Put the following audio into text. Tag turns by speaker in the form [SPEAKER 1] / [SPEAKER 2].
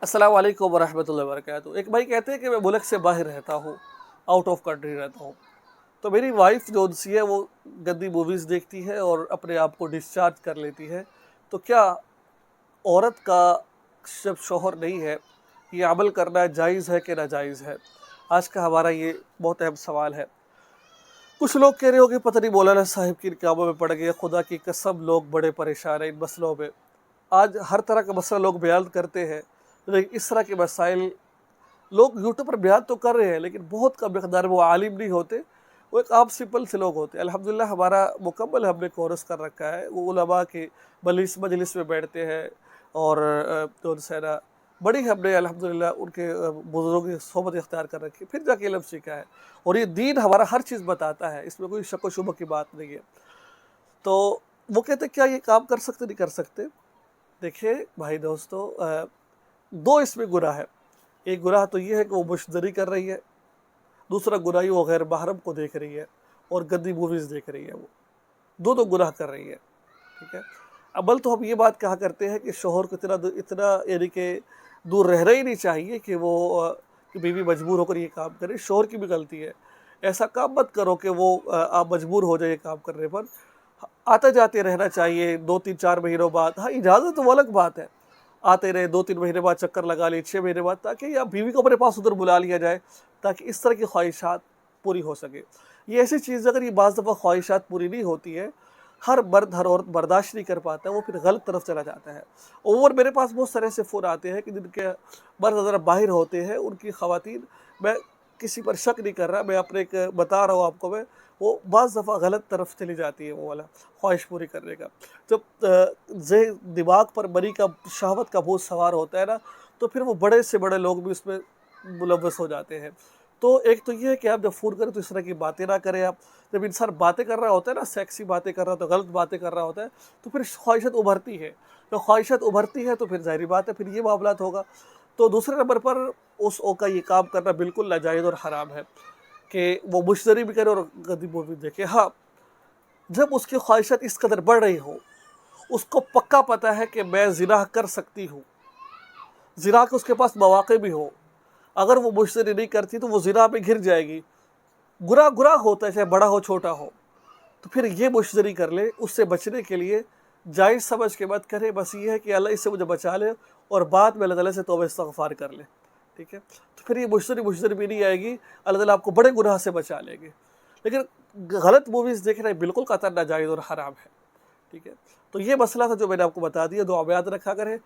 [SPEAKER 1] السلام علیکم ورحمۃ اللہ وبرکاتہ۔ ایک بھائی کہتے ہیں کہ میں ملک سے باہر رہتا ہوں، آؤٹ آف کنٹری رہتا ہوں، تو میری وائف جو سی ہے وہ گندی موویز دیکھتی ہے اور اپنے آپ کو ڈسچارج کر لیتی ہے، تو کیا عورت کا جب شوہر نہیں ہے یہ عمل کرنا جائز ہے کہ ناجائز ہے؟ آج کا ہمارا یہ بہت اہم سوال ہے۔ کچھ لوگ کہہ رہے ہو کہ پتہ نہیں مولانا صاحب کی ان کاموں میں پڑ گئے، خدا کی قسم لوگ بڑے پریشان ہیں ان مسئلوں میں۔ آج ہر طرح کا مسئلہ لوگ بیان کرتے ہیں، لیکن اس طرح کے مسائل لوگ یوٹیوب پر بیان تو کر رہے ہیں لیکن بہت کم مقدار میں، وہ عالم نہیں ہوتے، وہ ایک عام سمپل سے لوگ ہوتے ہیں۔ الحمدللہ ہمارا مکمل ہم نے کورس کر رکھا ہے، وہ علماء کے مجلس میں بیٹھتے ہیں اور تو ان سے نا بڑی ہم نے الحمدللہ ان کے بزرگوں کی صحبت اختیار کر رکھی، پھر جا کے علم سیکھا ہے، اور یہ دین ہمارا ہر چیز بتاتا ہے، اس میں کوئی شک و شبہ کی بات نہیں ہے۔ تو وہ کہتے ہیں کیا یہ کام کر سکتے نہیں کر سکتے؟ دیکھیں بھائی دوستو، دو اس میں گناہ ہے۔ ایک گناہ تو یہ ہے کہ وہ مشتری کر رہی ہے، دوسرا گناہ یہ وہ غیر محرم کو دیکھ رہی ہے اور گندی موویز دیکھ رہی ہے، وہ دو گناہ کر رہی ہے، ٹھیک ہے۔ عمل تو ہم یہ بات کہا کرتے ہیں کہ شوہر کو اتنا یعنی کہ دور رہنا ہی نہیں چاہیے کہ وہ کہ بیوی مجبور ہو کر یہ کام کرے۔ شوہر کی بھی غلطی ہے، ایسا کام مت کرو کہ وہ آپ مجبور ہو جائے کام کرنے پر۔ آتے جاتے رہنا چاہیے 2-3-4 مہینوں بعد، ہاں اجازت تو وہ الگ بات ہے، آتے رہے 2-3 مہینے بعد چکر لگا لیے، 6 مہینے بعد، تاکہ یا بیوی کو اپنے پاس ادھر بلا لیا جائے تاکہ اس طرح کی خواہشات پوری ہو سکے۔ یہ ایسی چیز اگر یہ بعض دفعہ خواہشات پوری نہیں ہوتی ہے، ہر مرد ہر عورت برداشت نہیں کر پاتا ہے، وہ پھر غلط طرف چلا جاتا ہے۔ اور میرے پاس بہت سارے ایسے فون آتے ہیں کہ جن کے مرد ذرا باہر ہوتے ہیں، ان کی خواتین، میں کسی پر شک نہیں کر رہا، میں اپنے ایک بتا رہا ہوں آپ کو، میں وہ بعض دفعہ غلط طرف چلی جاتی ہے، وہ والا خواہش پوری کرنے کا۔ جب دماغ پر منی کا شہوت کا بہت سوار ہوتا ہے نا، تو پھر وہ بڑے سے بڑے لوگ بھی اس میں ملوث ہو جاتے ہیں۔ تو ایک تو یہ ہے کہ آپ جب فون کریں تو اس طرح کی باتیں نہ کریں۔ آپ جب انسان باتیں کر رہا ہوتا ہے نا، سیکسی باتیں کر رہا ہوتا ہے، غلط باتیں کر رہا ہوتا ہے، تو پھر خواہشات ابھرتی ہے۔ جب خواہشات ابھرتی ہے تو پھر ظاہری بات ہے پھر یہ معاملات ہوگا۔ تو دوسرے نمبر پر اس کا یہ کام کرنا بالکل ناجائز اور حرام ہے کہ وہ مشتری بھی کرے اور گندی مووی دیکھے۔ ہاں، جب اس کی خواہشات اس قدر بڑھ رہی ہو، اس کو پکا پتہ ہے کہ میں زنا کر سکتی ہوں، زنا کے اس کے پاس مواقع بھی ہو، اگر وہ مشتری نہیں کرتی تو وہ زنا پہ گر جائے گی، گناہ ہوتا ہے چاہے بڑا ہو چھوٹا ہو، تو پھر یہ مشتری کر لے۔ اس سے بچنے کے لیے جائز سمجھ کے مت کرے، بس یہ ہے کہ اللہ اس سے مجھے بچا لے، اور بعد میں اللہ تعالیٰ سے توبہ استغفار کر لے، ٹھیک ہے۔ تو پھر یہ مشتری بھی نہیں آئے گی، اللہ تعالیٰ آپ کو بڑے گناہ سے بچا لیں گے۔ لیکن غلط موویز دیکھنا بالکل قطعاً ناجائز اور حرام ہے، ٹھیک ہے۔ تو یہ مسئلہ تھا جو میں نے آپ کو بتا دیا، دعا میں یاد رکھا کریں۔